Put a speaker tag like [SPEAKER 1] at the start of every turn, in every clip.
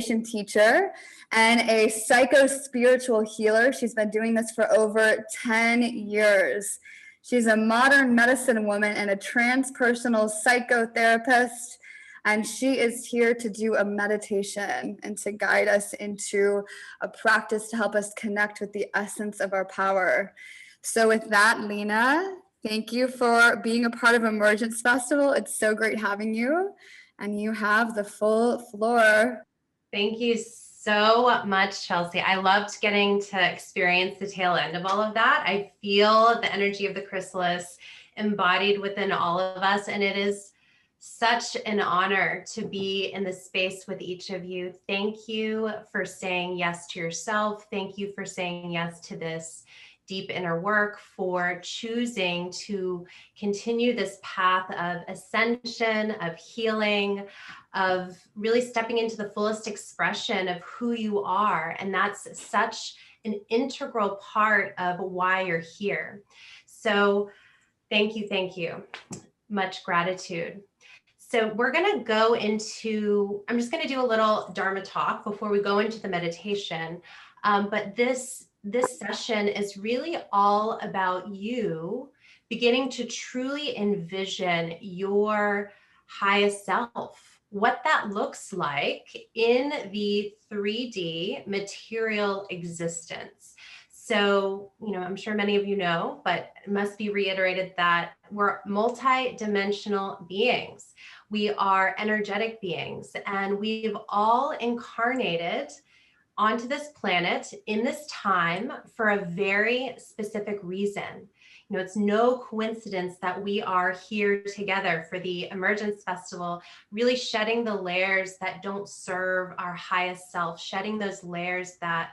[SPEAKER 1] teacher and a psycho-spiritual healer. She's been doing this for over 10 years. She's a modern medicine woman and a transpersonal psychotherapist, and she is here to do a meditation and to guide us into a practice to help us connect with the essence of our power. So with that, Lena, thank you for being a part of Emergence Festival. It's so great having you, and you have the full floor.
[SPEAKER 2] Thank you so much, Chelsea. I loved getting to experience the tail end of all of that. I feel the energy of the chrysalis embodied within all of us, and it is such an honor to be in this space with each of you. Thank you for saying yes to yourself. Thank you for saying yes to this deep inner work, for choosing to continue this path of ascension, of healing, of really stepping into the fullest expression of who you are. And that's such an integral part of why you're here. So thank you, thank you. Much gratitude. So we're going to go into, I'm just going to do a little Dharma talk before we go into the meditation. But this session is really all about you beginning to truly envision your highest self, what that looks like in the 3D material existence. So, I'm sure many of you know, but it must be reiterated that we're multi-dimensional beings. We are energetic beings, and we've all incarnated onto this planet in this time for a very specific reason. It's no coincidence that we are here together for the Emergence Festival, really shedding the layers that don't serve our highest self, shedding those layers that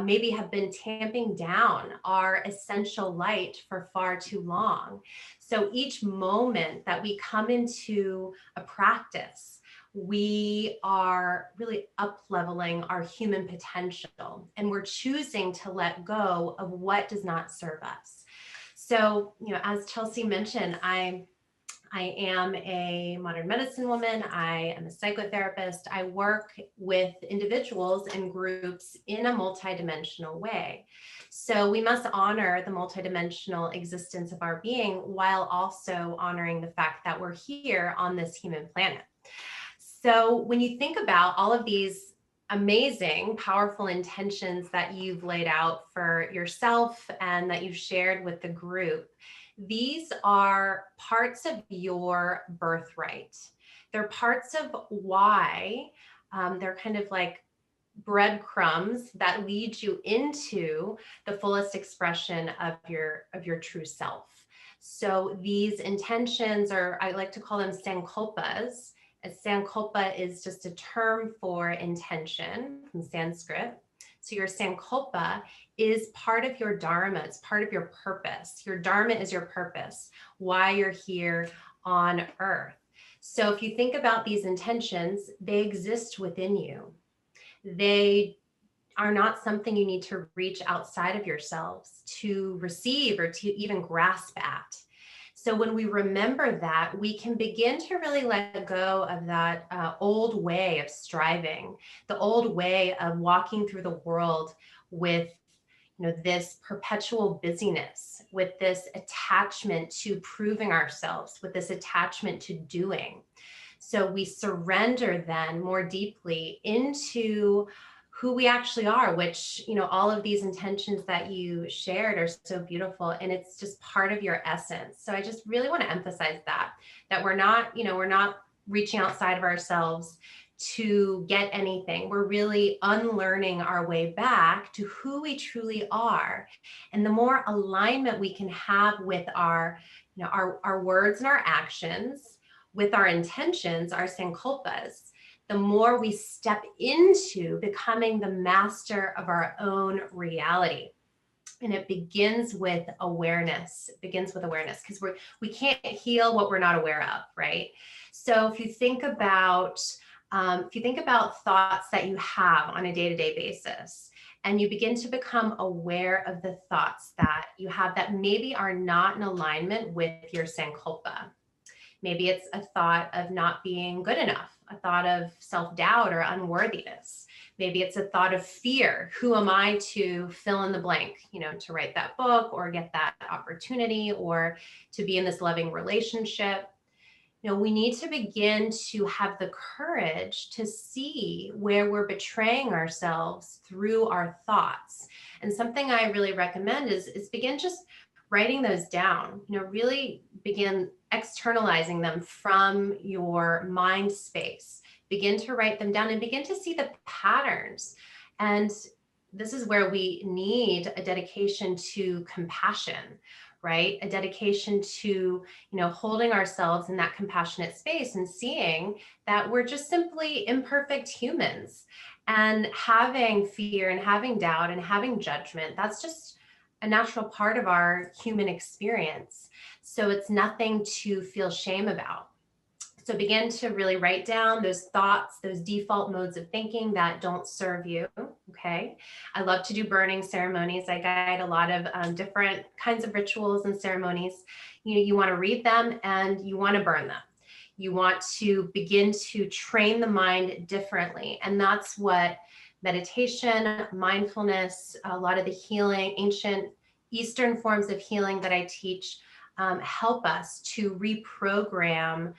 [SPEAKER 2] maybe have been tamping down our essential light for far too long. So each moment that we come into a practice, we are really up-leveling our human potential, and we're choosing to let go of what does not serve us. So, as Chelsea mentioned, I am a modern medicine woman. I am a psychotherapist. I work with individuals and groups in a multidimensional way. So we must honor the multidimensional existence of our being while also honoring the fact that we're here on this human planet. So when you think about all of these amazing, powerful intentions that you've laid out for yourself and that you've shared with the group, these are parts of your birthright. They're parts of why they're kind of like breadcrumbs that lead you into the fullest expression of your true self. So these intentions are, I like to call them sankalpas. Sankalpa is just a term for intention from Sanskrit. So your sankalpa is part of your dharma. It's part of your purpose. Your dharma is your purpose, why you're here on earth. So if you think about these intentions, they exist within you. They are not something you need to reach outside of yourselves to receive or to even grasp at. So when we remember that, we can begin to really let go of that old way of striving, the old way of walking through the world with this perpetual busyness, with this attachment to proving ourselves, with this attachment to doing. So we surrender then more deeply into who we actually are, which, all of these intentions that you shared are so beautiful, and it's just part of your essence. So I just really want to emphasize that we're not, we're not reaching outside of ourselves to get anything. We're really unlearning our way back to who we truly are. And the more alignment we can have with our words and our actions, with our intentions, our sankalpas, the more we step into becoming the master of our own reality. And it begins with awareness. It begins with awareness, because we can't heal what we're not aware of, right? So if you think about thoughts that you have on a day-to-day basis, and you begin to become aware of the thoughts that you have that maybe are not in alignment with your sankalpa, Maybe it's a thought of not being good enough, a thought of self-doubt or unworthiness. Maybe it's a thought of fear. Who am I to fill in the blank, to write that book or get that opportunity or to be in this loving relationship? We need to begin to have the courage to see where we're betraying ourselves through our thoughts. And something I really recommend is begin just writing those down, really begin externalizing them from your mind space. Begin to write them down and begin to see the patterns. And this is where we need a dedication to compassion, right? A dedication to, holding ourselves in that compassionate space and seeing that we're just simply imperfect humans, and having fear and having doubt and having judgment. That's just a natural part of our human experience. So it's nothing to feel shame about. So begin to really write down those thoughts, those default modes of thinking that don't serve you, okay? I love to do burning ceremonies. I guide a lot of different kinds of rituals and ceremonies. You want to read them and you want to burn them. You want to begin to train the mind differently. And that's what meditation, mindfulness, a lot of the healing, ancient Eastern forms of healing that I teach help us to reprogram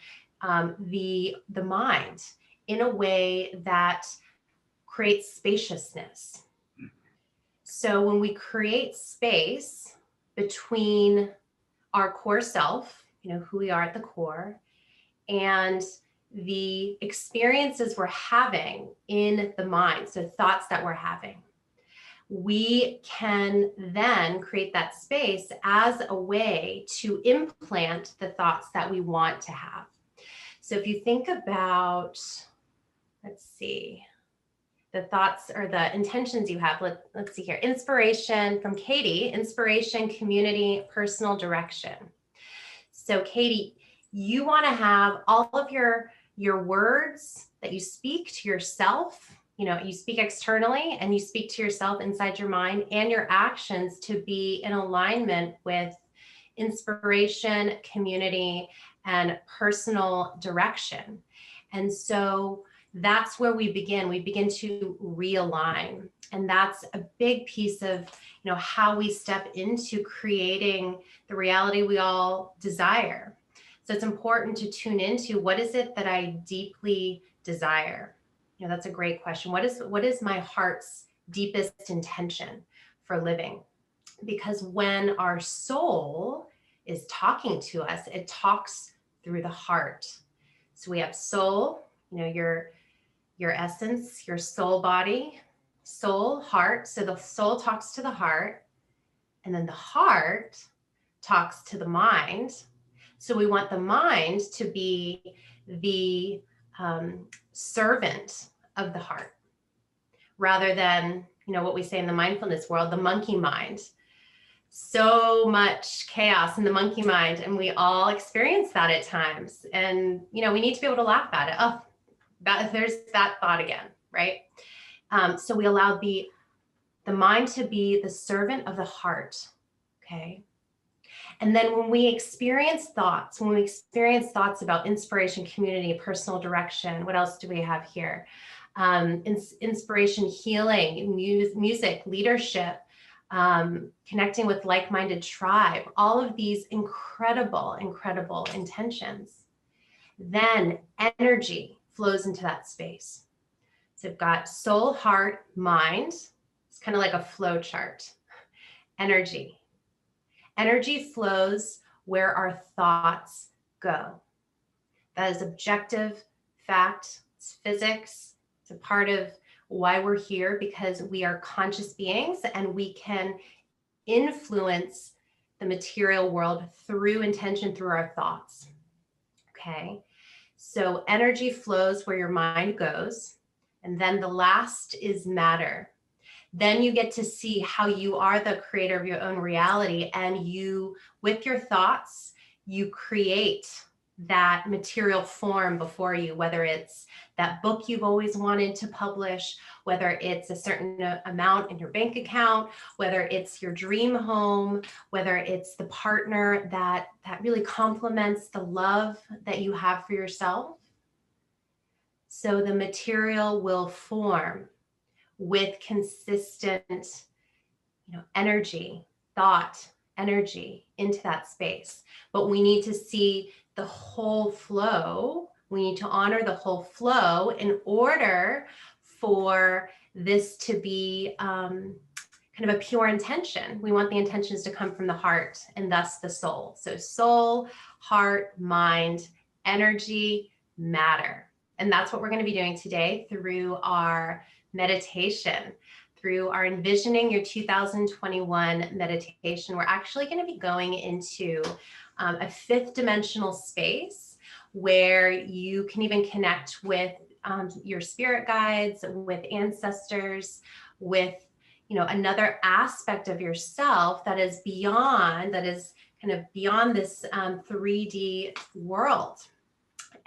[SPEAKER 2] the mind in a way that creates spaciousness. So when we create space between our core self, who we are at the core, and the experiences we're having in the mind, so thoughts that we're having, we can then create that space as a way to implant the thoughts that we want to have. So if you think about, let's see, the thoughts or the intentions you have, let's see here, inspiration from Katie, inspiration, community, personal direction. So Katie, you want to have all of your words that you speak to yourself, you speak externally and you speak to yourself inside your mind, and your actions to be in alignment with inspiration, community, and personal direction. And so that's where we begin. We begin to realign. And that's a big piece of, how we step into creating the reality we all desire. So it's important to tune into, what is it that I deeply desire? That's a great question. What is my heart's deepest intention for living? Because when our soul is talking to us, it talks through the heart. So we have soul, your essence, your soul body, soul, heart. So the soul talks to the heart, and then the heart talks to the mind. So we want the mind to be the servant of the heart, rather than, what we say in the mindfulness world, the monkey mind. So much chaos in the monkey mind, and we all experience that at times. And, we need to be able to laugh at it. Oh, there's that thought again, right? So we allow the mind to be the servant of the heart, okay? And then when we experience thoughts about inspiration, community, personal direction, what else do we have here? Inspiration, healing, music, leadership, connecting with like-minded tribe, all of these incredible, incredible intentions. Then energy flows into that space. So we've got soul, heart, mind. It's kind of like a flow chart. Energy. Energy flows where our thoughts go. That is objective fact. It's physics. It's a part of why we're here, because we are conscious beings and we can influence the material world through intention, through our thoughts. Okay. So energy flows where your mind goes. And then the last is matter. Then you get to see how you are the creator of your own reality, and you, with your thoughts, you create that material form before you, whether it's that book you've always wanted to publish, whether it's a certain amount in your bank account, whether it's your dream home, whether it's the partner that really complements the love that you have for yourself. So the material will form with consistent, energy, thought, energy into that space. But we need to see the whole flow. We need to honor the whole flow in order for this to be kind of a pure intention. We want the intentions to come from the heart and thus the soul. So soul, heart, mind, energy, matter. And that's what we're going to be doing today through our meditation, through our Envisioning Your 2021 meditation. We're actually going to be going into a fifth dimensional space where you can even connect with your spirit guides, with ancestors, with another aspect of yourself that is beyond, that is kind of beyond this 3D world.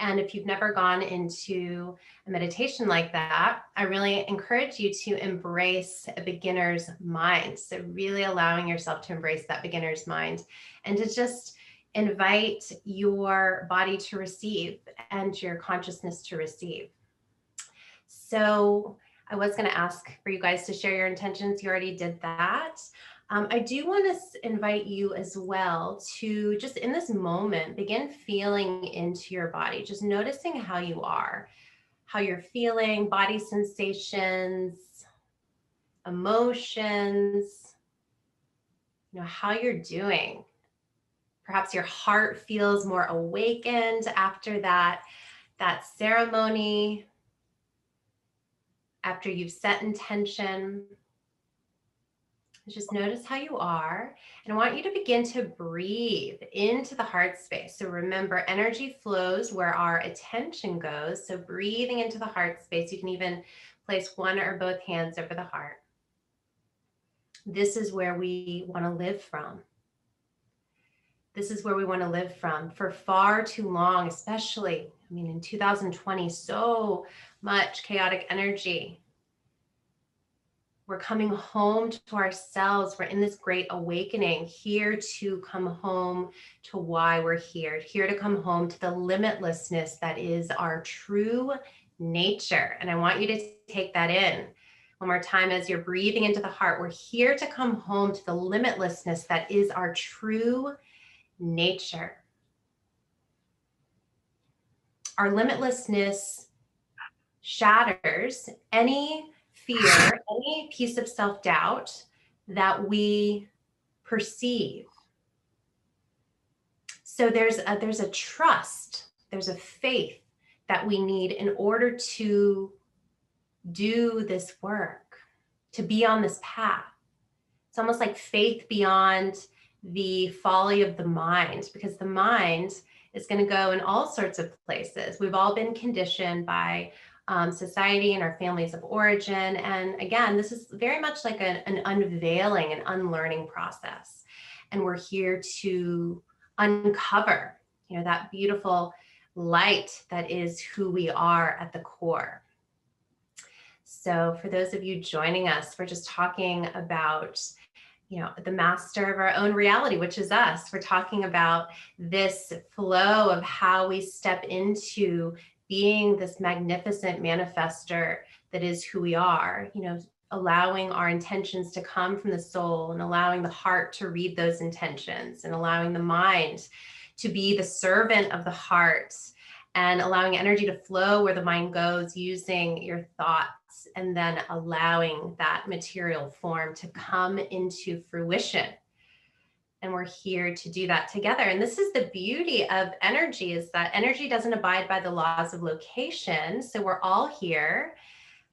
[SPEAKER 2] And if you've never gone into a meditation like that, I really encourage you to embrace a beginner's mind. So really allowing yourself to embrace that beginner's mind and to just invite your body to receive and your consciousness to receive. So I was going to ask for you guys to share your intentions. You already did that. I do want to invite you as well to just in this moment, begin feeling into your body, just noticing how you are, how you're feeling, body sensations, emotions, how you're doing. Perhaps your heart feels more awakened after that ceremony, after you've set intention. Just notice how you are. And I want you to begin to breathe into the heart space. So remember, energy flows where our attention goes. So breathing into the heart space, you can even place one or both hands over the heart. This is where we want to live from. This is where we want to live from. For far too long, especially, in 2020, so much chaotic energy. We're coming home to ourselves. We're in this great awakening, here to come home to why we're here to come home to the limitlessness that is our true nature. And I want you to take that in one more time as you're breathing into the heart. We're here to come home to the limitlessness that is our true nature. Our limitlessness shatters any fear, any piece of self-doubt that we perceive. So there's a trust, there's a faith that we need in order to do this work, to be on this path. It's almost like faith beyond the folly of the mind, because the mind is going to go in all sorts of places. We've all been conditioned by society and our families of origin. And again, this is very much like an unveiling, an unlearning process. And we're here to uncover, that beautiful light that is who we are at the core. So for those of you joining us, we're just talking about the master of our own reality, which is us. We're talking about this flow of how we step into being this magnificent manifester that is who we are, allowing our intentions to come from the soul and allowing the heart to read those intentions and allowing the mind to be the servant of the heart and allowing energy to flow where the mind goes, using your thoughts and then allowing that material form to come into fruition. And we're here to do that together. And this is the beauty of energy, is that energy doesn't abide by the laws of location. So we're all here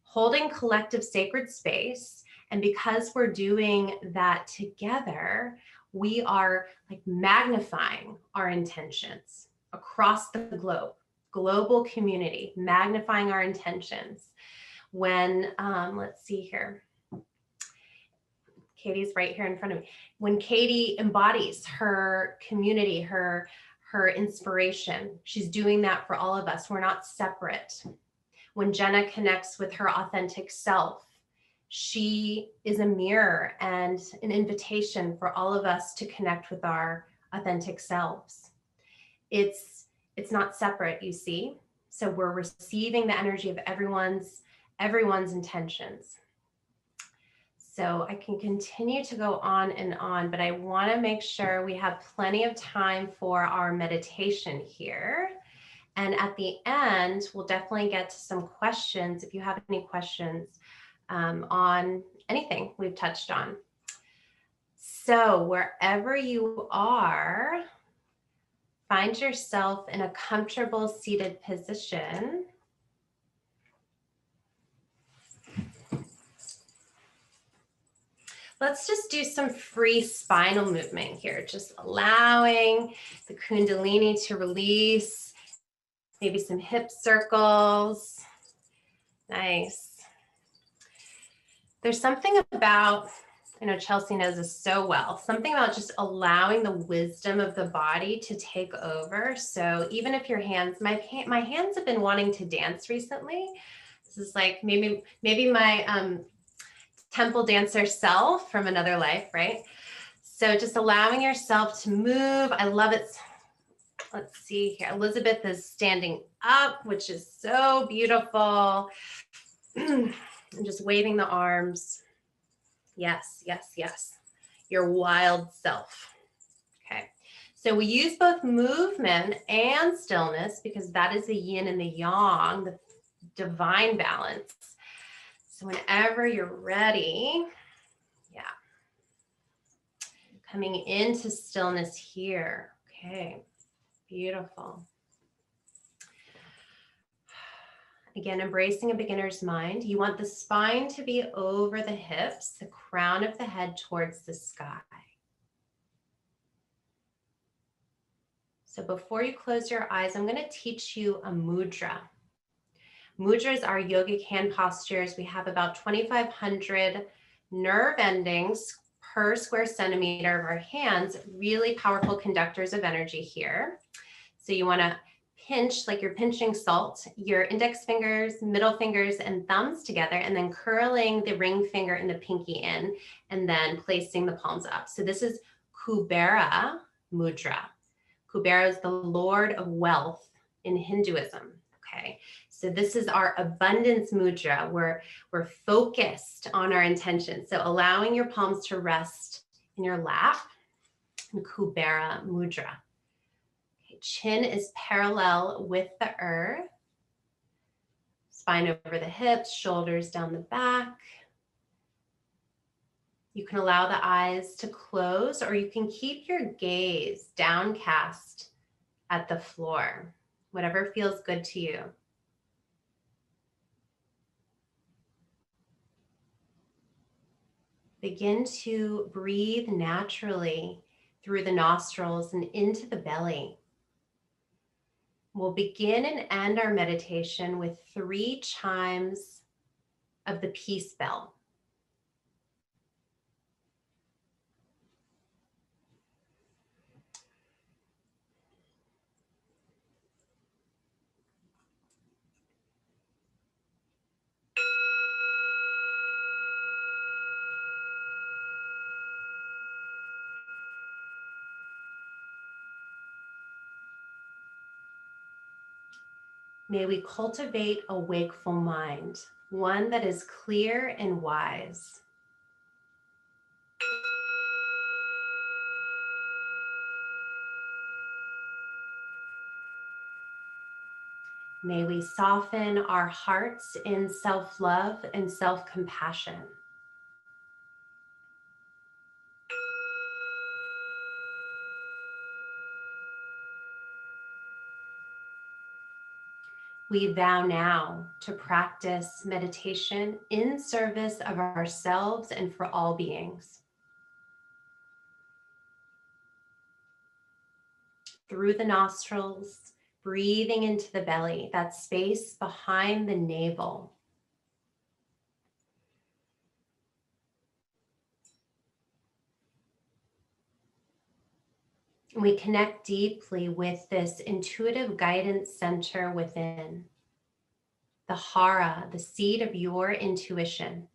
[SPEAKER 2] holding collective sacred space. And because we're doing that together, we are like magnifying our intentions across the globe, global community, magnifying our intentions. When, let's see here. Katie's right here in front of me. When Katie embodies her community, her her inspiration. She's doing that for all of us. We're not separate. When Jenna connects with her authentic self, she is a mirror and an invitation for all of us to connect with our authentic selves. It's not separate, you see. So we're receiving the energy of everyone's intentions. So I can continue to go on, but I want to make sure we have plenty of time for our meditation here. And at the end, we'll definitely get to some questions if you have any questions on anything we've touched on. So wherever you are, find yourself in a comfortable seated position. Let's just do some free spinal movement here, just allowing the Kundalini to release, maybe some hip circles. Nice. There's something about, I know Chelsea knows this so well, something about just allowing the wisdom of the body to take over. So even if your hands, my hands have been wanting to dance recently. This is like maybe my temple dancer self from another life, right? So just allowing yourself to move. I love it. Let's see here. Elizabeth is standing up, which is so beautiful. And just waving the arms. Yes, yes, yes. Your wild self. Okay. So we use both movement and stillness because that is the yin and the yang, the divine balance. So whenever you're ready, yeah. Coming into stillness here. Okay. Beautiful. Again, embracing a beginner's mind. You want the spine to be over the hips, the crown of the head towards the sky. So before you close your eyes, I'm going to teach you a mudra. Mudras are yogic hand postures. We have about 2,500 nerve endings per square centimeter of our hands, really powerful conductors of energy here. So you want to pinch like you're pinching salt, your index fingers, middle fingers, and thumbs together, and then curling the ring finger and the pinky in, and then placing the palms up. So this is Kubera Mudra. Kubera is the Lord of wealth in Hinduism. Okay, so this is our abundance mudra. We're focused on our intention. So allowing your palms to rest in your lap, in Kubera Mudra. Okay, chin is parallel with the earth. Spine over the hips, shoulders down the back. You can allow the eyes to close, or you can keep your gaze downcast at the floor, whatever feels good to you. Begin to breathe naturally through the nostrils and into the belly. We'll begin and end our meditation with 3 chimes of the peace bell. May we cultivate a wakeful mind, one that is clear and wise. May we soften our hearts in self-love and self-compassion. We vow now to practice meditation in service of ourselves and for all beings. Through the nostrils, breathing into the belly, that space behind the navel. We connect deeply with this intuitive guidance center within, the hara, the seed of your intuition.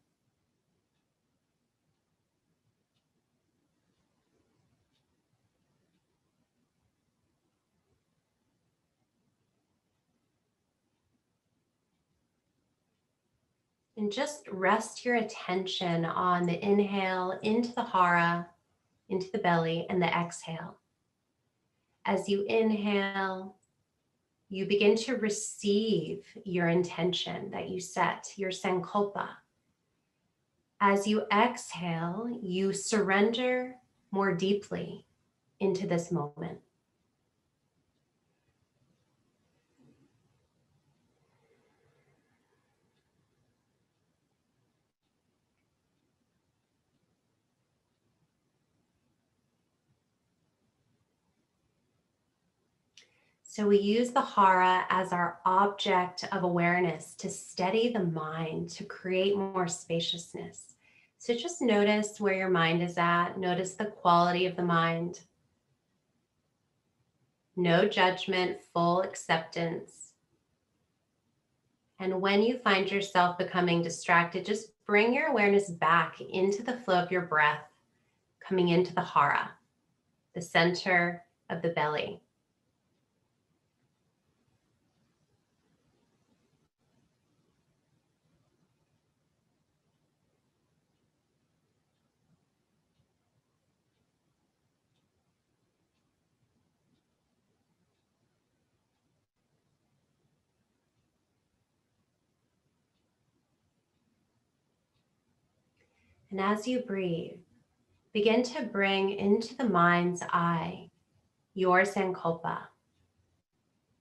[SPEAKER 2] And just rest your attention on the inhale into the hara, into the belly, and the exhale. As you inhale, you begin to receive your intention that you set, your sankalpa. As you exhale, you surrender more deeply into this moment. So we use the hara as our object of awareness to steady the mind, to create more spaciousness. So just notice where your mind is at. Notice the quality of the mind. No judgment, full acceptance. And when you find yourself becoming distracted, just bring your awareness back into the flow of your breath, coming into the hara, the center of the belly. And as you breathe, begin to bring into the mind's eye your sankalpa.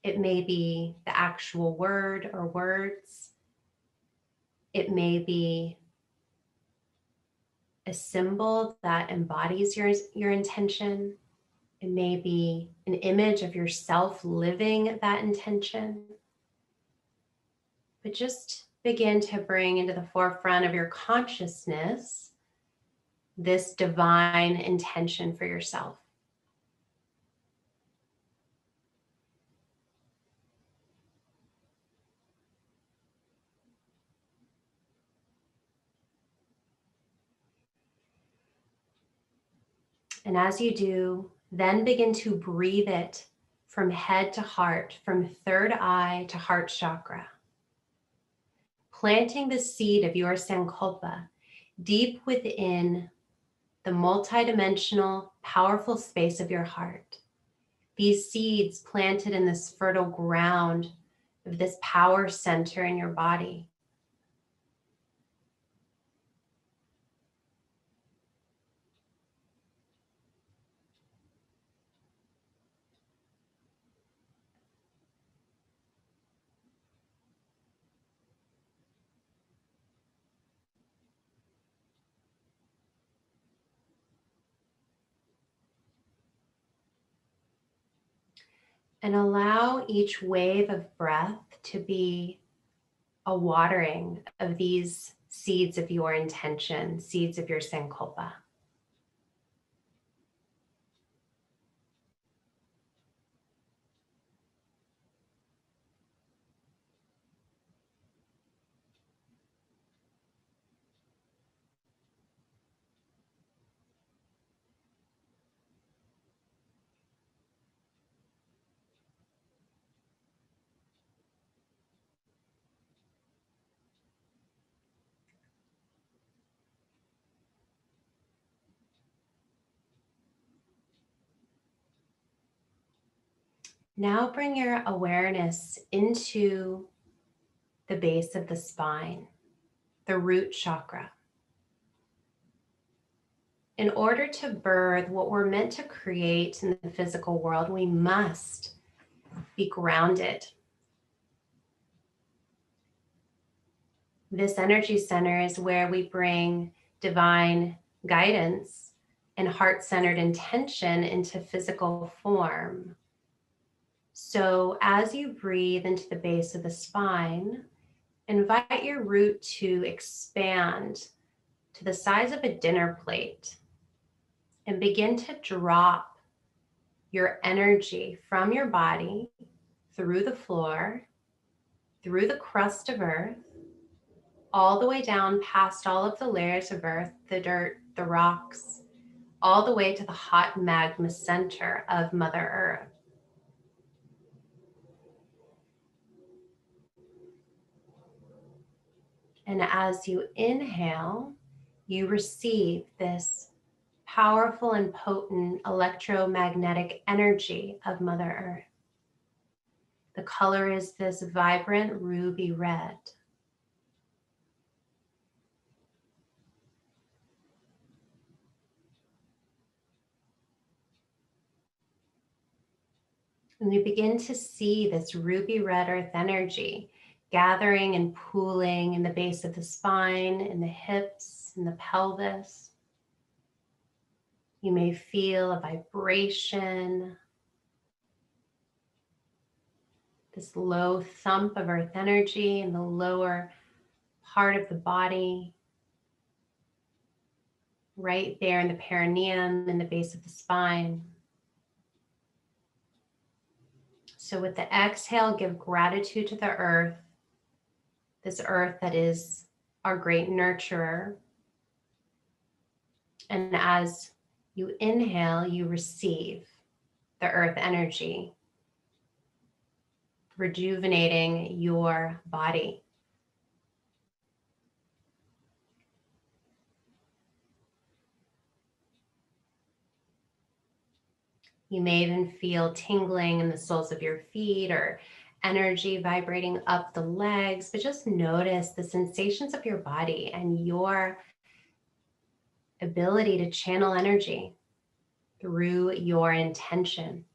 [SPEAKER 2] It may be the actual word or words. It may be a symbol that embodies your intention. It may be an image of yourself living that intention. But just begin to bring into the forefront of your consciousness this divine intention for yourself. And as you do, then begin to breathe it from head to heart, from third eye to heart chakra, planting the seed of your sankalpa deep within the multidimensional, powerful space of your heart. These seeds planted in this fertile ground of this power center in your body. And allow each wave of breath to be a watering of these seeds of your intention, seeds of your sankalpa. Now bring your awareness into the base of the spine, the root chakra. In order to birth what we're meant to create in the physical world, we must be grounded. This energy center is where we bring divine guidance and heart-centered intention into physical form. So as you breathe into the base of the spine, invite your root to expand to the size of a dinner plate and begin to drop your energy from your body through the floor, through the crust of earth, all the way down past all of the layers of earth, the dirt, the rocks, all the way to the hot magma center of Mother Earth. And as you inhale, you receive this powerful and potent electromagnetic energy of Mother Earth. The color is this vibrant ruby red. And you begin to see this ruby red earth energy gathering and pooling in the base of the spine, in the hips, in the pelvis. You may feel a vibration, this low thump of earth energy in the lower part of the body, right there in the perineum, in the base of the spine. So with the exhale, give gratitude to the earth, this earth that is our great nurturer. And as you inhale, you receive the earth energy, rejuvenating your body. You may even feel tingling in the soles of your feet or energy vibrating up the legs, but just notice the sensations of your body and your ability to channel energy through your intention.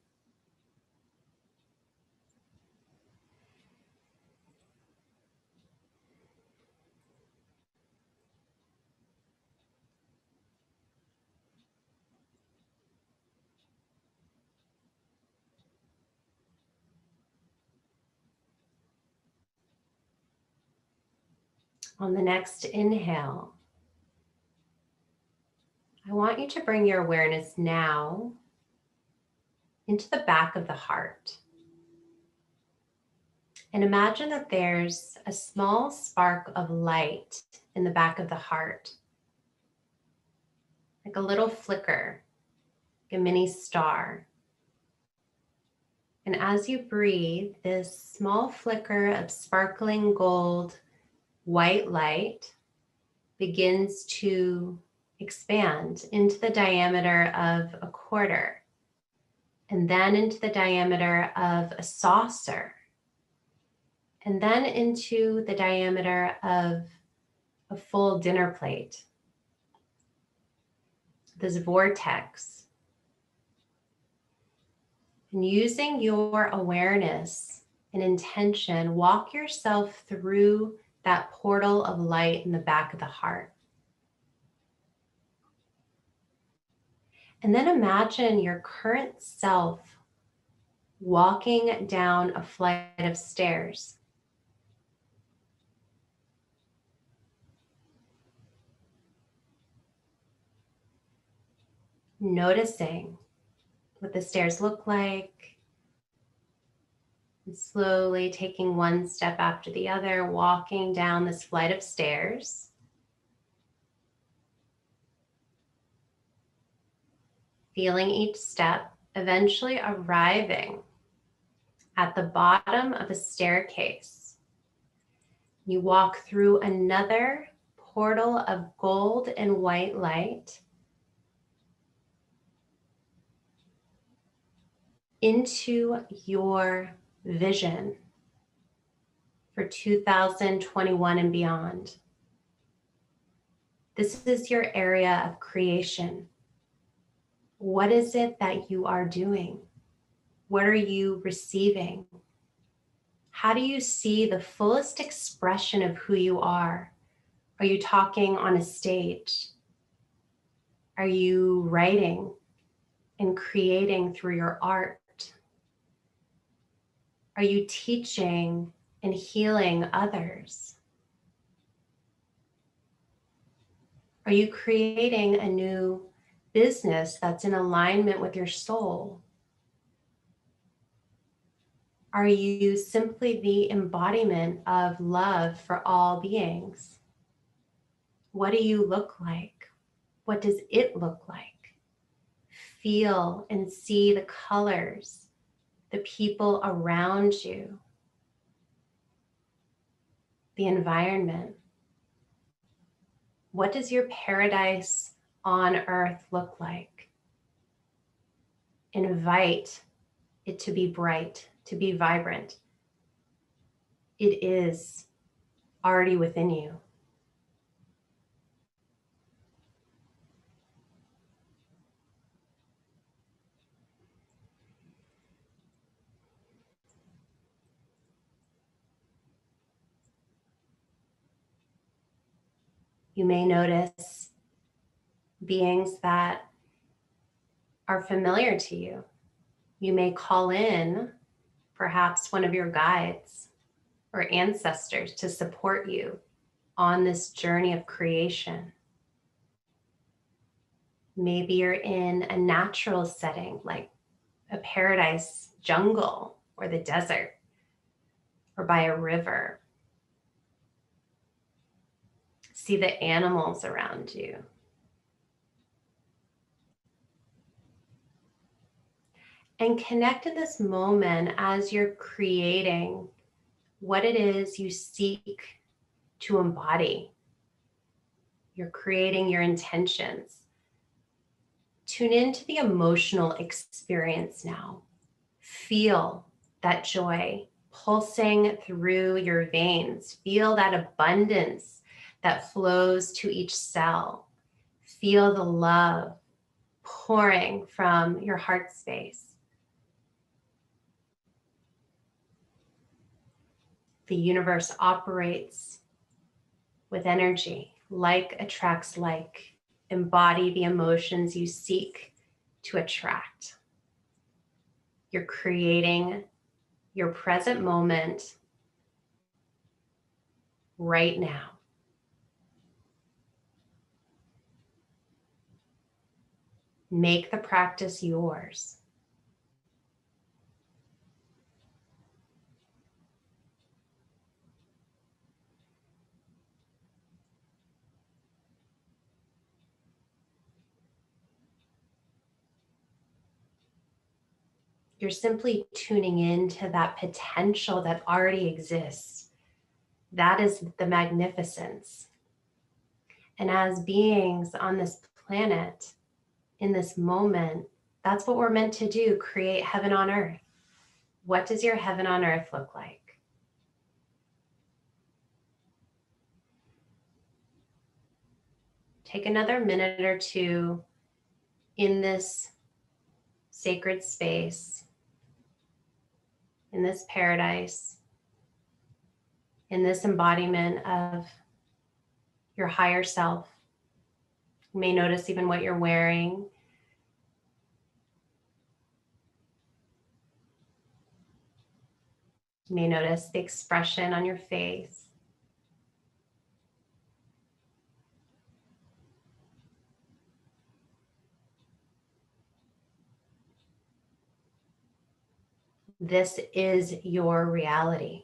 [SPEAKER 2] On the next inhale, I want you to bring your awareness now into the back of the heart. And imagine that there's a small spark of light in the back of the heart, like a little flicker, like a mini star. And as you breathe, this small flicker of sparkling gold white light begins to expand into the diameter of a quarter, and then into the diameter of a saucer, and then into the diameter of a full dinner plate. This vortex. And using your awareness and intention, walk yourself through that portal of light in the back of the heart. And then imagine your current self walking down a flight of stairs. Noticing what the stairs look like, and slowly taking one step after the other, walking down this flight of stairs. Feeling each step, eventually arriving at the bottom of a staircase. You walk through another portal of gold and white light into your vision for 2021 and beyond. This is your area of creation. What is it that you are doing? What are you receiving? How do you see the fullest expression of who you are? Are you talking on a stage? Are you writing and creating through your art? Are you teaching and healing others? Are you creating a new business that's in alignment with your soul? Are you simply the embodiment of love for all beings? What do you look like? What does it look like? Feel and see the colors, the people around you, the environment. What does your paradise on earth look like? Invite it to be bright, to be vibrant. It is already within you. You may notice beings that are familiar to you. You may call in perhaps one of your guides or ancestors to support you on this journey of creation. Maybe you're in a natural setting like a paradise jungle or the desert or by a river. See the animals around you. And connect in this moment as you're creating what it is you seek to embody. You're creating your intentions. Tune into the emotional experience now. Feel that joy pulsing through your veins. Feel that abundance that flows to each cell. Feel the love pouring from your heart space. The universe operates with energy. Like attracts like. Embody the emotions you seek to attract. You're creating your present moment right now. Make the practice yours. You're simply tuning into that potential that already exists. That is the magnificence. And as beings on this planet, in this moment, that's what we're meant to do, create heaven on earth. What does your heaven on earth look like? Take another minute or two in this sacred space, in this paradise, in this embodiment of your higher self. You may notice even what you're wearing. You may notice the expression on your face. This is your reality.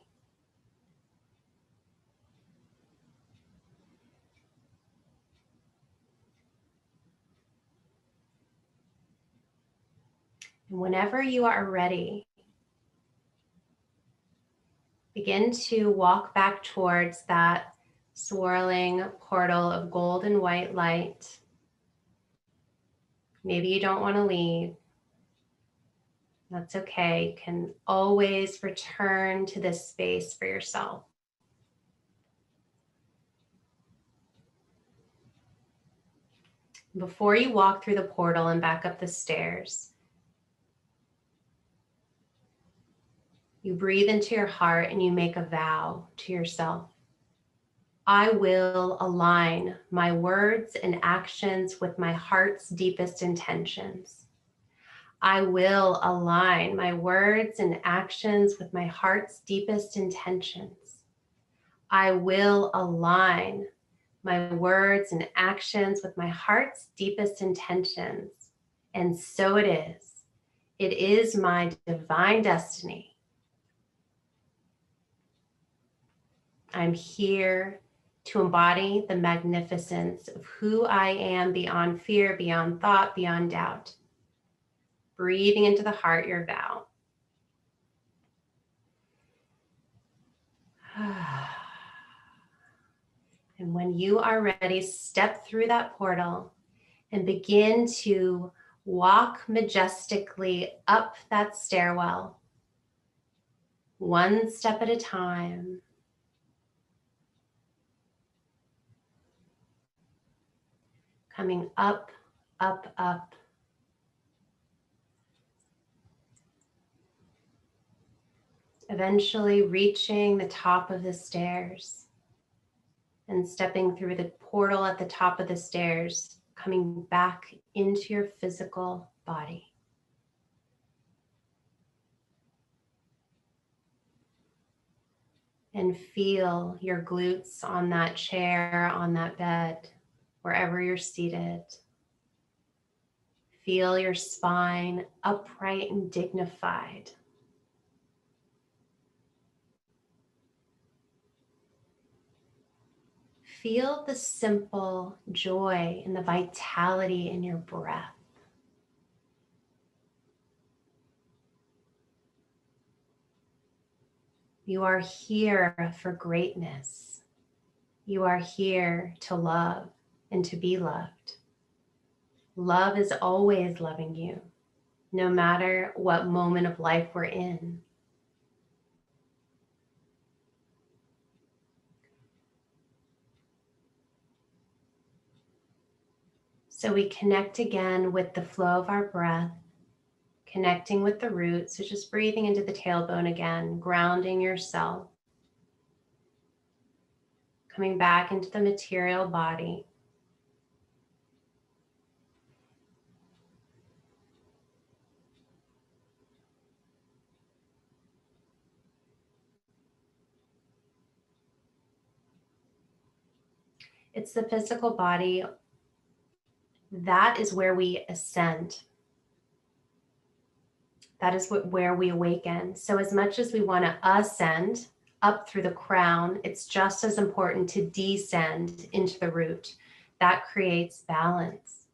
[SPEAKER 2] And whenever you are ready, begin to walk back towards that swirling portal of gold and white light. Maybe you don't want to leave. That's okay. You can always return to this space for yourself. Before you walk through the portal and back up the stairs, you breathe into your heart and you make a vow to yourself. I will align my words and actions with my heart's deepest intentions. I will align my words and actions with my heart's deepest intentions. I will align my words and actions with my heart's deepest intentions. And so it is. It is my divine destiny. I'm here to embody the magnificence of who I am beyond fear, beyond thought, beyond doubt. Breathing into the heart, your vow. And when you are ready, step through that portal and begin to walk majestically up that stairwell, one step at a time. Coming up, up, up. Eventually reaching the top of the stairs and stepping through the portal at the top of the stairs, coming back into your physical body. And feel your glutes on that chair, on that bed, wherever you're seated. Feel your spine upright and dignified. Feel the simple joy and the vitality in your breath. You are here for greatness. You are here to love and to be loved. Love is always loving you, no matter what moment of life we're in. So we connect again with the flow of our breath, connecting with the root. So just breathing into the tailbone again, grounding yourself, coming back into the material body. It's the physical body. That is where we ascend. That is where we awaken. So as much as we want to ascend up through the crown, it's just as important to descend into the root. That creates balance.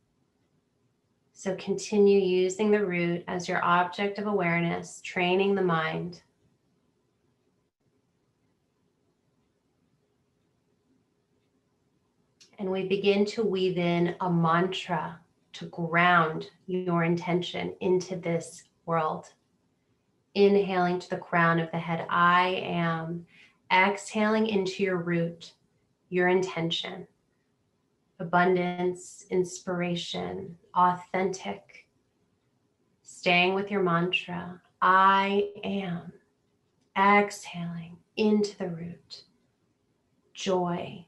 [SPEAKER 2] So continue using the root as your object of awareness, training the mind. And we begin to weave in a mantra to ground your intention into this world. Inhaling to the crown of the head, I am. Exhaling into your root, your intention. Abundance, inspiration, authentic. Staying with your mantra, I am. Exhaling into the root. Joy,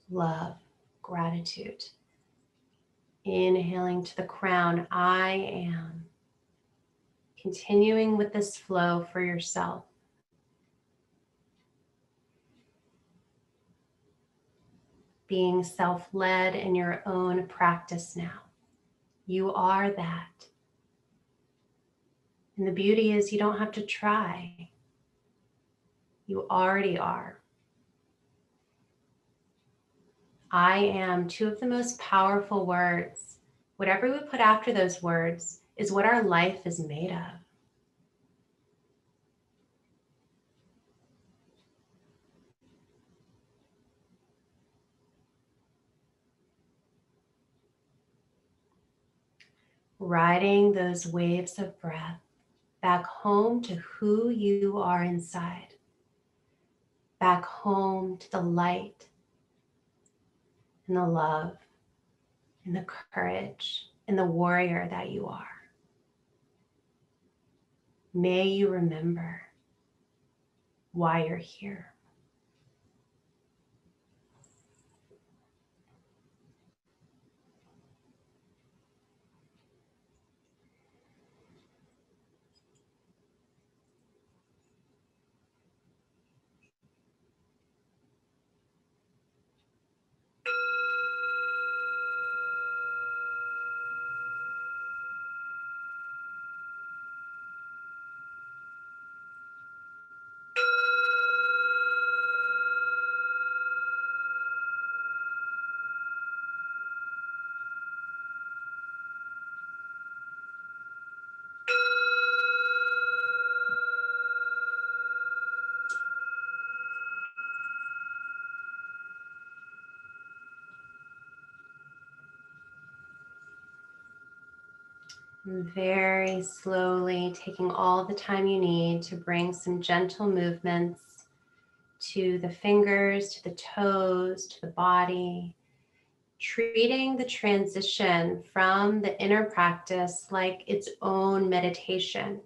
[SPEAKER 2] love, gratitude. Inhaling to the crown, I am. Continuing with this flow for yourself. Being self-led in your own practice now. You are that. And the beauty is you don't have to try. You already are. I am, two of the most powerful words. Whatever we put after those words is what our life is made of. Riding those waves of breath back home to who you are inside. Back home to the light and the love and the courage and the warrior that you are. May you remember why you're here. And very slowly taking all the time you need to bring some gentle movements to the fingers, to the toes, to the body, treating the transition from the inner practice like its own meditation,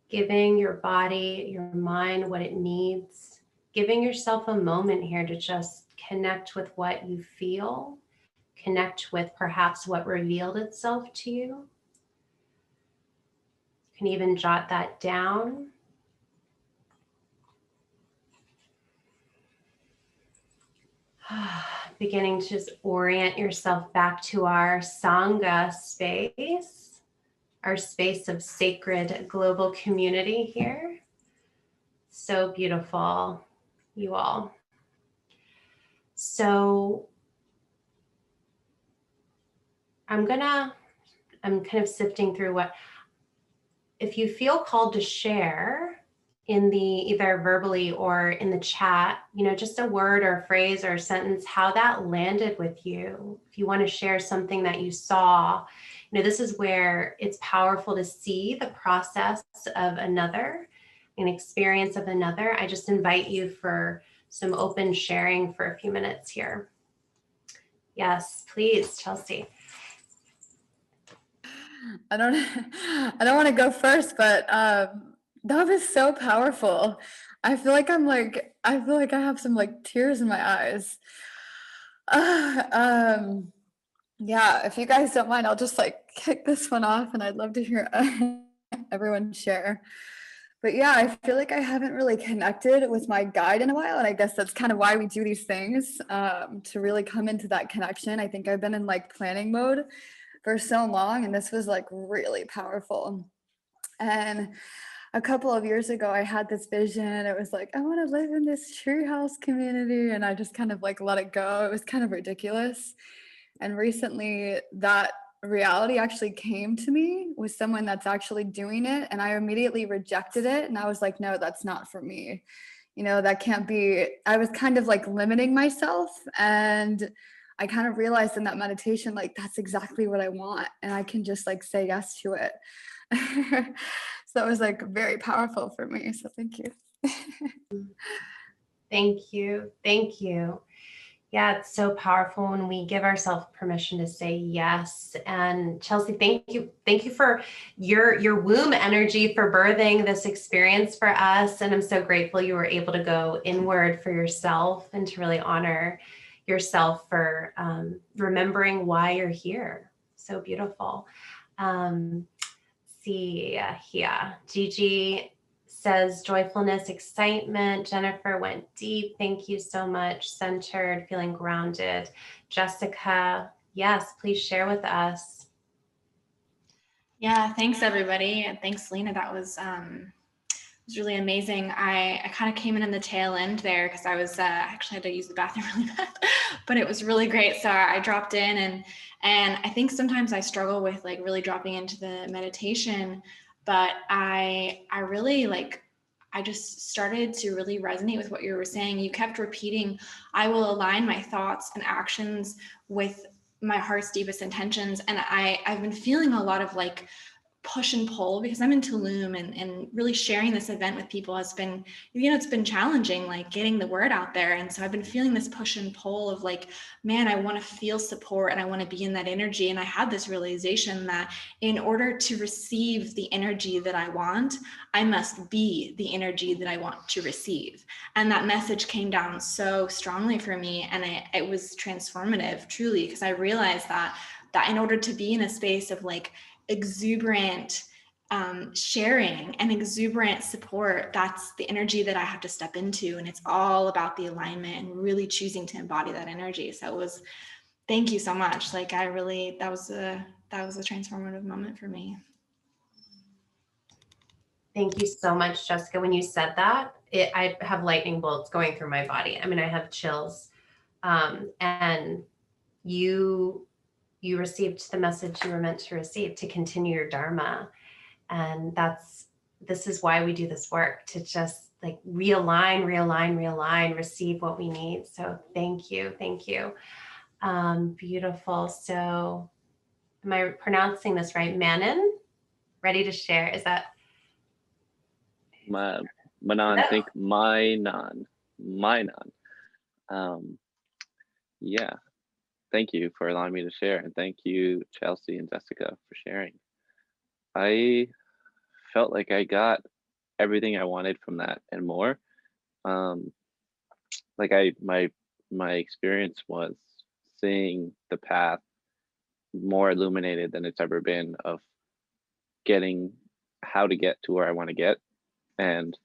[SPEAKER 2] giving your body, your mind what it needs, giving yourself a moment here to just connect with what you feel, connect with perhaps what revealed itself to you. You can even jot that down. Beginning to just orient yourself back to our Sangha space, our space of sacred global community here. So beautiful, you all. So I'm kind of sifting through what, if you feel called to share in the either verbally or in the chat, just a word or a phrase or a sentence, how that landed with you. If you want to share something that you saw, this is where it's powerful to see the process of another, an experience of another. I just invite you for some open sharing for a few minutes here. Yes, please, Chelsea.
[SPEAKER 1] I don't want to go first, but that was so powerful. I feel like I have some tears in my eyes. Yeah, if you guys don't mind, I'll just kick this one off, and I'd love to hear everyone share. But yeah, I feel like I haven't really connected with my guide in a while, and I guess that's kind of why we do these things, to really come into that connection. I think I've been in planning mode for so long, and this was really powerful. And a couple of years ago, I had this vision. It was I want to live in this treehouse community, and I just kind of let it go. It was kind of ridiculous. And recently, that reality actually came to me with someone that's actually doing it, and I immediately rejected it. And I was like, no, that's not for me. That can't be. I was kind of limiting myself, and I kind of realized in that meditation, that's exactly what I want, and I can just say yes to it. So it was very powerful for me. So thank you.
[SPEAKER 2] Thank you. Thank you. Yeah, it's so powerful when we give ourselves permission to say yes. And Chelsea, thank you. Thank you for your womb energy for birthing this experience for us. And I'm so grateful you were able to go inward for yourself and to really honor yourself for remembering why you're here. So beautiful. See here, Gigi says joyfulness, excitement. Jennifer went deep. Thank you so much. Centered, feeling grounded. Jessica, yes, please share with us.
[SPEAKER 3] Yeah, thanks everybody. And thanks, Lena. That was really amazing. I kind of came in the tail end there because I was actually had to use the bathroom really bad, but it was really great. So I dropped in, and I think sometimes I struggle with really dropping into the meditation, but I really I just started to really resonate with what you were saying. You kept repeating, I will align my thoughts and actions with my heart's deepest intentions. And I've been feeling a lot of push and pull because I'm in Tulum, and really sharing this event with people has been, it's been challenging, getting the word out there. And so I've been feeling this push and pull of man, I want to feel support and I want to be in that energy. And I had this realization that in order to receive the energy that I want, I must be the energy that I want to receive. And that message came down so strongly for me. And it was transformative, truly, because I realized that in order to be in a space of exuberant sharing and exuberant support, that's the energy that I have to step into. And it's all about the alignment and really choosing to embody that energy. So it was, thank you so much. That was a transformative moment for me.
[SPEAKER 2] Thank you so much, Jessica. When you said that, I have lightning bolts going through my body. I mean, I have chills. And you received the message you were meant to receive, to continue your dharma. And this is why we do this work, to just realign, receive what we need. So thank you. Beautiful. So am I pronouncing this right? Manon, ready to share? Is that?
[SPEAKER 4] Manon, think Mynon. Yeah, thank you for allowing me to share, and thank you, Chelsea and Jessica, for sharing. I felt like I got everything I wanted from that and more. Like my experience was seeing the path more illuminated than it's ever been, of getting how to get to where I want to get. And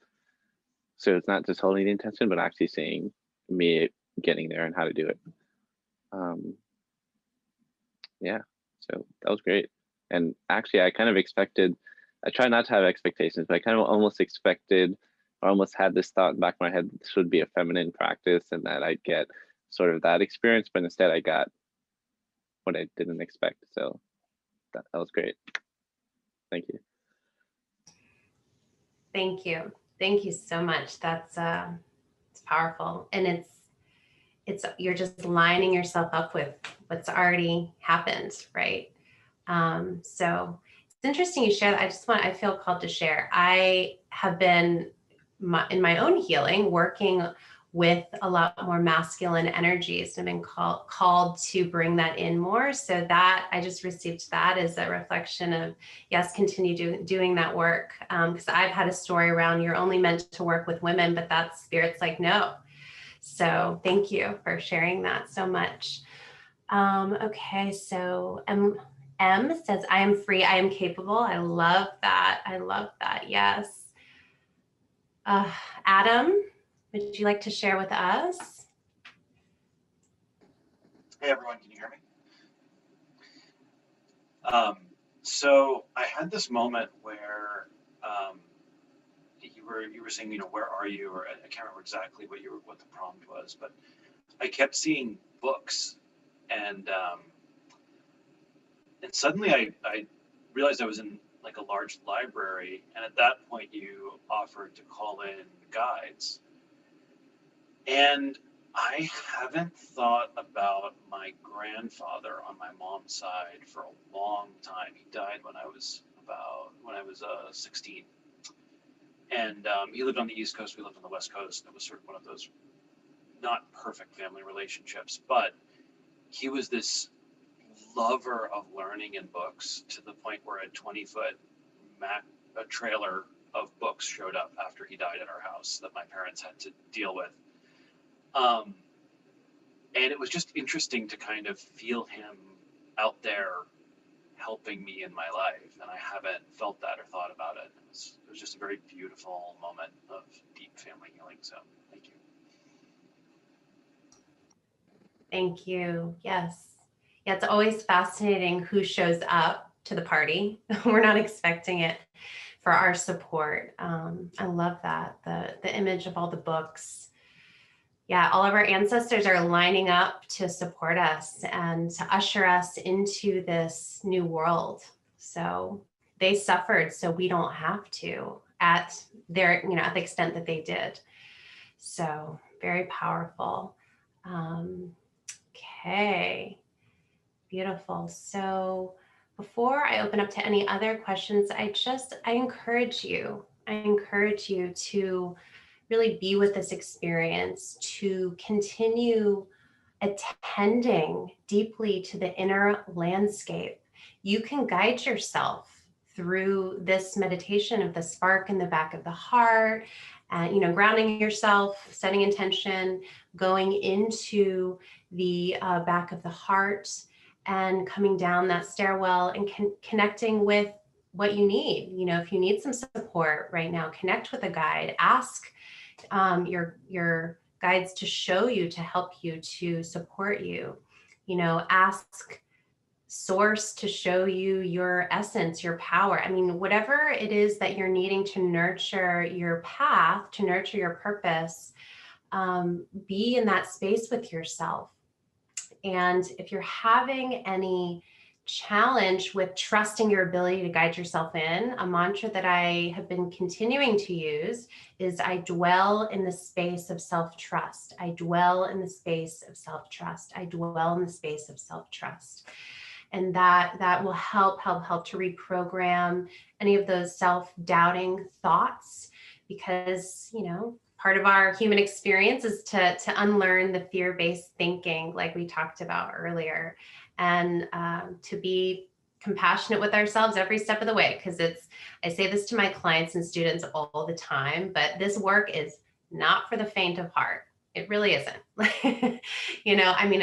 [SPEAKER 4] so it's not just holding the intention, but actually seeing me getting there and how to do it. Yeah, so that was great. And actually, I kind of expected, I try not to have expectations, but I kind of almost expected, or almost had this thought in the back of my head, this would be a feminine practice and that I'd get sort of that experience, but instead I got what I didn't expect. So that was great. Thank you.
[SPEAKER 2] Thank you. Thank you so much. That's it's powerful. And it's you're just lining yourself up with what's already happened, right? So it's interesting you share that. I feel called to share. I have been in my own healing working with a lot more masculine energies, and I've been called to bring that in more. So that I just received that as a reflection of, yes, continue doing that work. Because I've had a story around, you're only meant to work with women, but that spirit's like, no. So thank you for sharing that so much. Okay, so M says, I am free, I am capable. I love that. I love that. Yes. Adam, would you like to share with us?
[SPEAKER 5] Hey everyone, can you hear me? So I had this moment where you were saying, where are you? Or I can't remember exactly what the prompt was, but I kept seeing books, and suddenly I realized I was in like a large library, and at that point you offered to call in guides. And I haven't thought about my grandfather on my mom's side for a long time. He died when I was 16. And he lived on the East Coast, we lived on the West Coast. It was sort of one of those not perfect family relationships, but he was this lover of learning and books, to the point where a 20-foot a trailer of books showed up after he died at our house that my parents had to deal with. And it was just interesting to kind of feel him out there helping me in my life, and I haven't felt that or thought about it. It was just a very beautiful moment of deep family healing, so thank you.
[SPEAKER 2] Thank you. Yes. Yeah, it's always fascinating who shows up to the party. We're not expecting it for our support. I love that. The image of all the books. Yeah, all of our ancestors are lining up to support us and to usher us into this new world. So they suffered so we don't have to, at their, at the extent that they did. So very powerful. Okay, beautiful. So before I open up to any other questions, I encourage you to really be with this experience, to continue attending deeply to the inner landscape. You can guide yourself through this meditation of the spark in the back of the heart, and grounding yourself, setting intention, going into the back of the heart, and coming down that stairwell and connecting with what you need. If you need some support right now, connect with a guide. Ask your guides to show you, to help you, to support you. Ask source to show you your essence, your power. Whatever it is that you're needing to nurture your path, to nurture your purpose, be in that space with yourself. And if you're having any challenge with trusting your ability to guide yourself in, a mantra that I have been continuing to use is, I dwell in the space of self-trust. I dwell in the space of self-trust. I dwell in the space of self-trust. And that will help to reprogram any of those self-doubting thoughts, because, you know, part of our human experience is to unlearn the fear-based thinking, like we talked about earlier, and to be compassionate with ourselves every step of the way. Because I say this to my clients and students all the time, but this work is not for the faint of heart. It really isn't. You know, I mean,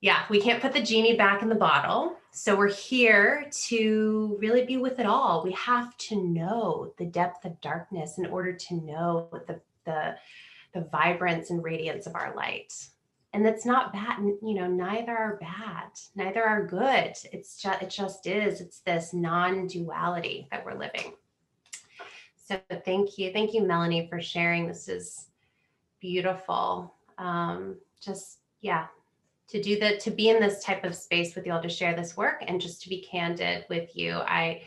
[SPEAKER 2] yeah, we can't put the genie back in the bottle. So we're here to really be with it all. We have to know the depth of darkness in order to know the vibrance and radiance of our light. And that's not bad, you know, neither are bad, neither are good. It just is. It's this non-duality that we're living. So thank you, Melanie, for sharing. This is beautiful. To be in this type of space with you all, to share this work and just to be candid with you. I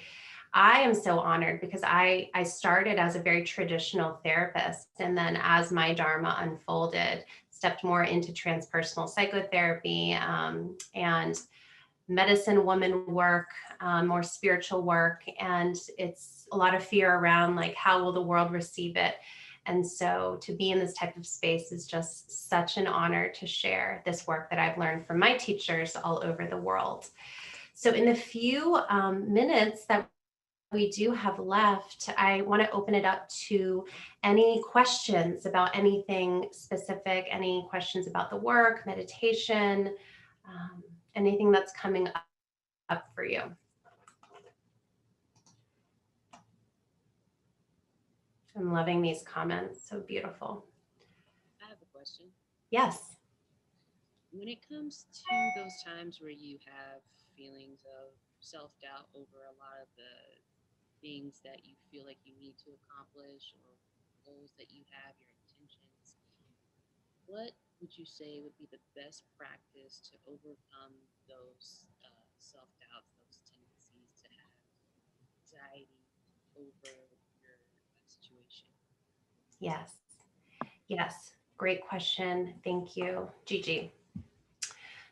[SPEAKER 2] am so honored, because I started as a very traditional therapist, and then as my Dharma unfolded, stepped more into transpersonal psychotherapy and medicine woman work, more spiritual work. And it's a lot of fear around, like, how will the world receive it? And so to be in this type of space is just such an honor to share this work that I've learned from my teachers all over the world. So in the few minutes that we do have left, I want to open it up to any questions about anything specific, any questions about the work, meditation, anything that's coming up for you. I'm loving these comments. So beautiful.
[SPEAKER 6] I have a question.
[SPEAKER 2] Yes.
[SPEAKER 6] When it comes to those times where you have feelings of self-doubt over a lot of the things that you feel like you need to accomplish, or goals that you have, your intentions, what would you say would be the best practice to overcome those self-doubts, those tendencies to have anxiety over your situation?
[SPEAKER 2] Yes. Great question. Thank you, Gigi.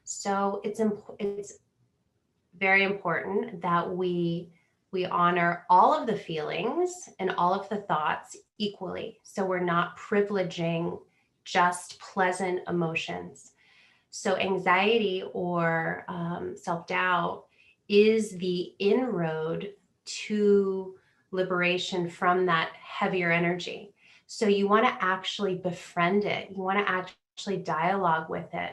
[SPEAKER 2] So it's very important that we honor all of the feelings and all of the thoughts equally. So we're not privileging just pleasant emotions. So anxiety or self-doubt is the inroad to liberation from that heavier energy. So you want to actually befriend it. You want to actually dialogue with it.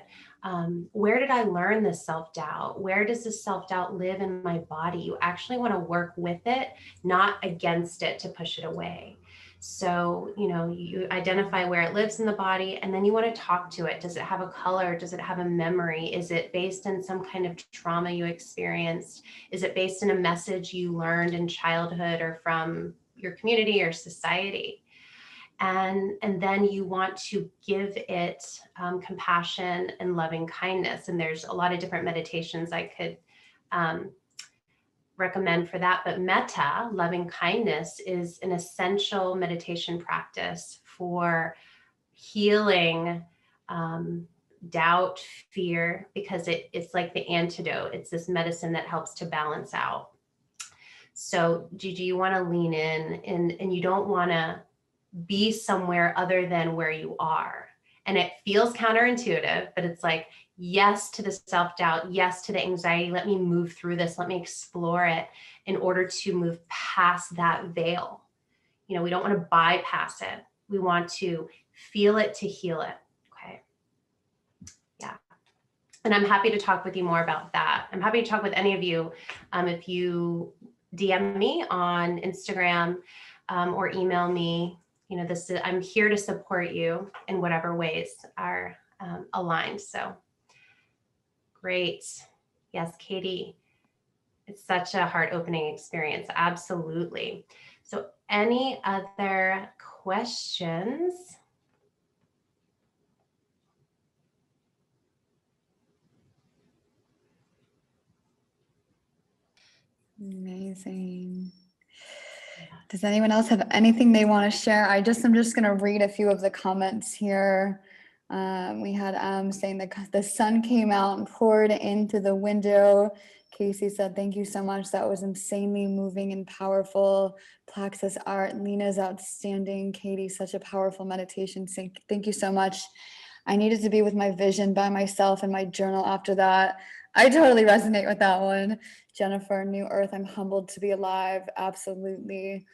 [SPEAKER 2] Where did I learn this self-doubt? Where does this self-doubt live in my body? You actually want to work with it, not against it to push it away. So, you know, you identify where it lives in the body, and then you want to talk to it. Does it have a color? Does it have a memory? Is it based in some kind of trauma you experienced? Is it based in a message you learned in childhood or from your community or society? And then you want to give it compassion and loving kindness. And there's a lot of different meditations I could recommend for that. But metta, loving kindness, is an essential meditation practice for healing doubt, fear, because it's like the antidote. It's this medicine that helps to balance out. So Gigi, you want to lean in, and you don't want to be somewhere other than where you are. And it feels counterintuitive, but it's like, yes to the self-doubt, yes to the anxiety. Let me move through this. Let me explore it in order to move past that veil. You know, we don't want to bypass it. We want to feel it to heal it. Okay. Yeah. And I'm happy to talk with you more about that. I'm happy to talk with any of you. If you DM me on Instagram or email me, you know, I'm here to support you in whatever ways are aligned. So great. Yes, Katie, it's such a heart-opening experience. Absolutely. So any other questions?
[SPEAKER 1] Amazing. Does anyone else have anything they want to share? I'm just going to read a few of the comments here. We had saying that the sun came out and poured into the window. Casey said, thank you so much. That was insanely moving and powerful. Plaxis art, Lena's outstanding. Katie, such a powerful meditation. Thank you so much. I needed to be with my vision by myself in my journal after that. I totally resonate with that one. Jennifer, New Earth, I'm humbled to be alive. Absolutely.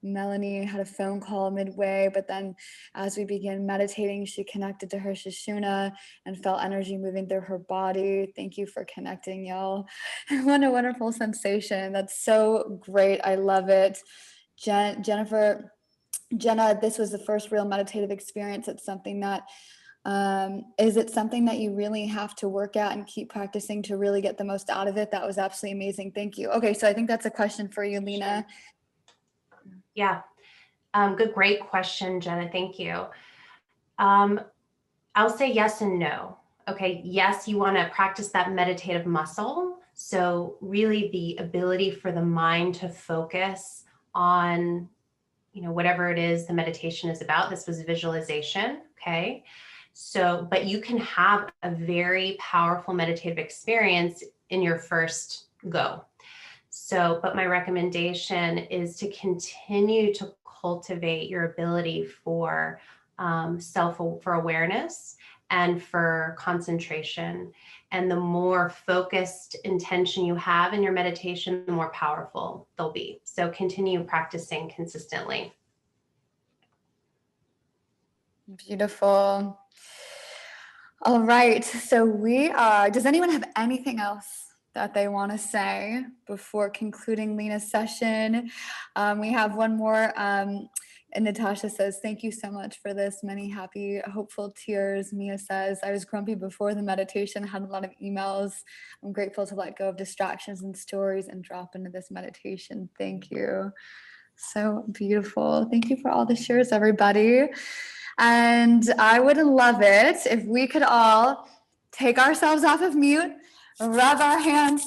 [SPEAKER 1] Melanie had a phone call midway, but then as we began meditating, she connected to her Shishuna and felt energy moving through her body. Thank you for connecting, y'all. What a wonderful sensation. That's so great. I love it. Jenna, this was the first real meditative experience. It's something that, is it something that you really have to work at and keep practicing to really get the most out of it? That was absolutely amazing. Thank you. Okay, so I think that's a question for you, Lena.
[SPEAKER 2] Sure. Yeah, great question, Jenna. Thank you. I'll say yes and no. Okay, yes, you want to practice that meditative muscle. So really the ability for the mind to focus on, whatever it is the meditation is about. This was visualization, okay? So, but you can have a very powerful meditative experience in your first go. So, but my recommendation is to continue to cultivate your ability for for awareness and for concentration. And the more focused intention you have in your meditation, the more powerful they'll be. So continue practicing consistently.
[SPEAKER 1] Beautiful. All right. So does anyone have anything else that they want to say before concluding Lena's session? We have one more. And Natasha says, thank you so much for this. Many happy, hopeful tears. Mia says, I was grumpy before the meditation, had a lot of emails. I'm grateful to let go of distractions and stories and drop into this meditation. Thank you. So beautiful. Thank you for all the shares, everybody. And I would love it if we could all take ourselves off of mute, rub our hands